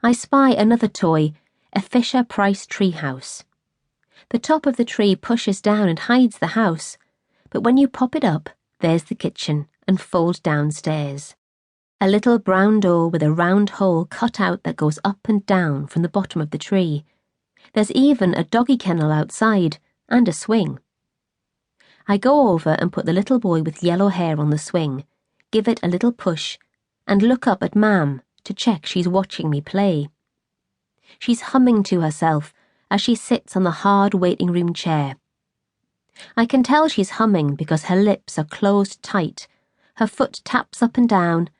I spy another toy, a Fisher-Price treehouse. The top of the tree pushes down and hides the house, but when you pop it up, there's the kitchen and fold downstairs. A little brown door with a round hole cut out that goes up and down from the bottom of the tree. There's even a doggy kennel outside and a swing. I go over and put the little boy with yellow hair on the swing, give it a little push, and look up at Mam to check she's watching me play. She's humming to herself as she sits on the hard waiting room chair. I can tell she's humming because her lips are closed tight, her foot taps up and down,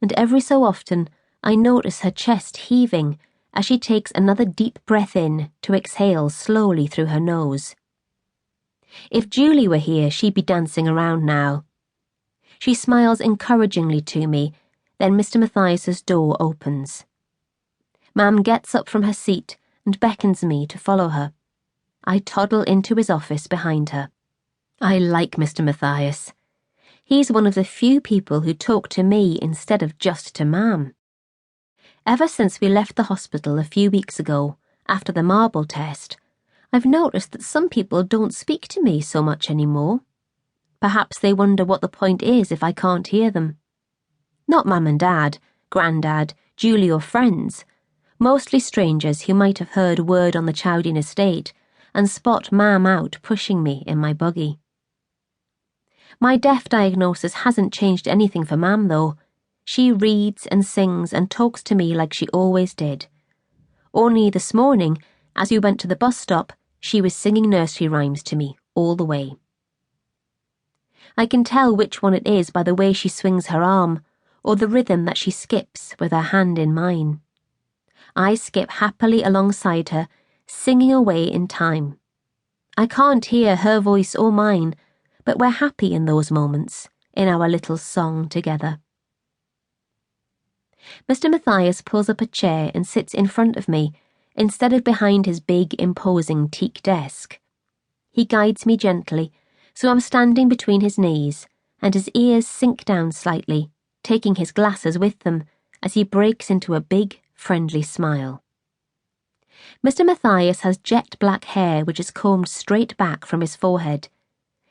and every so often I notice her chest heaving as she takes another deep breath in to exhale slowly through her nose. If Julie were here, she'd be dancing around now. She smiles encouragingly to me, then Mr. Matthias's door opens. Mam gets up from her seat and beckons me to follow her. I toddle into his office behind her. I like Mr. Matthias. He's one of the few people who talk to me instead of just to Mam. Ever since we left the hospital a few weeks ago, after the marble test, I've noticed that some people don't speak to me so much anymore. Perhaps they wonder what the point is if I can't hear them. Not Mum and Dad, Grandad, Julie or friends, mostly strangers who might have heard word on the Chowdene estate and spot Mam out pushing me in my buggy. My deaf diagnosis hasn't changed anything for Mam though. She reads and sings and talks to me like she always did. Only this morning, as we went to the bus stop, she was singing nursery rhymes to me all the way. I can tell which one it is by the way she swings her arm, or the rhythm that she skips with her hand in mine. I skip happily alongside her, singing away in time. I can't hear her voice or mine, but we're happy in those moments, in our little song together. Mr. Matthias pulls up a chair and sits in front of me, instead of behind his big, imposing teak desk. He guides me gently, so I'm standing between his knees, and his ears sink down slightly, taking his glasses with them, as he breaks into a big, friendly smile. Mr. Matthias has jet black hair which is combed straight back from his forehead.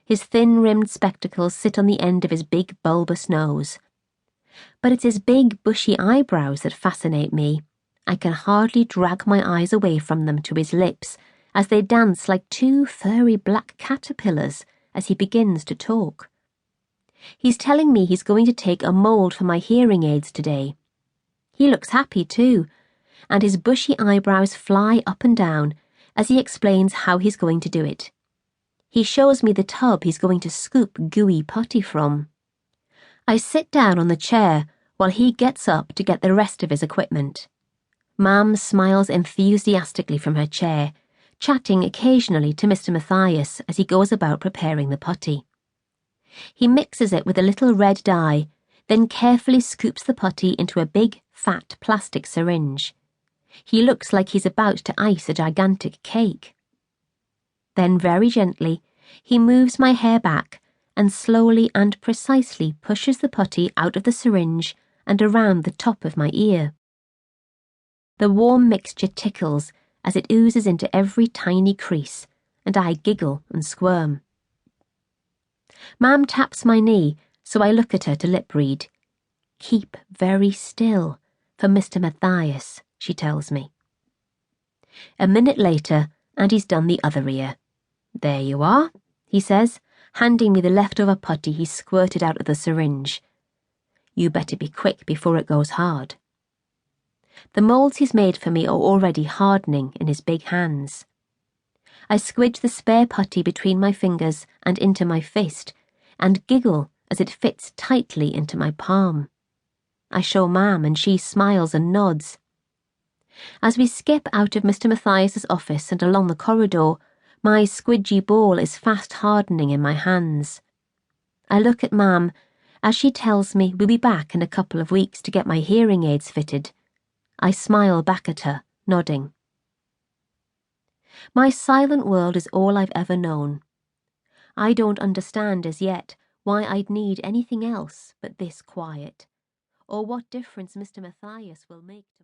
His thin-rimmed spectacles sit on the end of his big, bulbous nose. But it's his big, bushy eyebrows that fascinate me. I can hardly drag my eyes away from them to his lips as they dance like two furry black caterpillars as he begins to talk. He's telling me he's going to take a mould for my hearing aids today. He looks happy too, and his bushy eyebrows fly up and down as he explains how he's going to do it. He shows me the tub he's going to scoop gooey putty from. I sit down on the chair while he gets up to get the rest of his equipment. Mam smiles enthusiastically from her chair, chatting occasionally to Mr. Matthias as he goes about preparing the putty. He mixes it with a little red dye, then carefully scoops the putty into a big, fat plastic syringe. He looks like he's about to ice a gigantic cake. Then very gently, he moves my hair back and slowly and precisely pushes the putty out of the syringe and around the top of my ear. The warm mixture tickles as it oozes into every tiny crease, and I giggle and squirm. Mam taps my knee, so I look at her to lip read. "Keep very still for Mr. Matthias," she tells me. A minute later, and he's done the other ear. "There you are," he says, handing me the leftover putty he squirted out of the syringe. "You better be quick before it goes hard." The moulds he's made for me are already hardening in his big hands. I squidge the spare putty between my fingers and into my fist, and giggle as it fits tightly into my palm. I show Mam, and she smiles and nods. As we skip out of Mr. Matthias's office and along the corridor, my squidgy ball is fast hardening in my hands. I look at Mam as she tells me we'll be back in a couple of weeks to get my hearing aids fitted. I smile back at her, nodding. My silent world is all I've ever known. I don't understand as yet why I'd need anything else but this quiet, or what difference Mr. Matthias will make to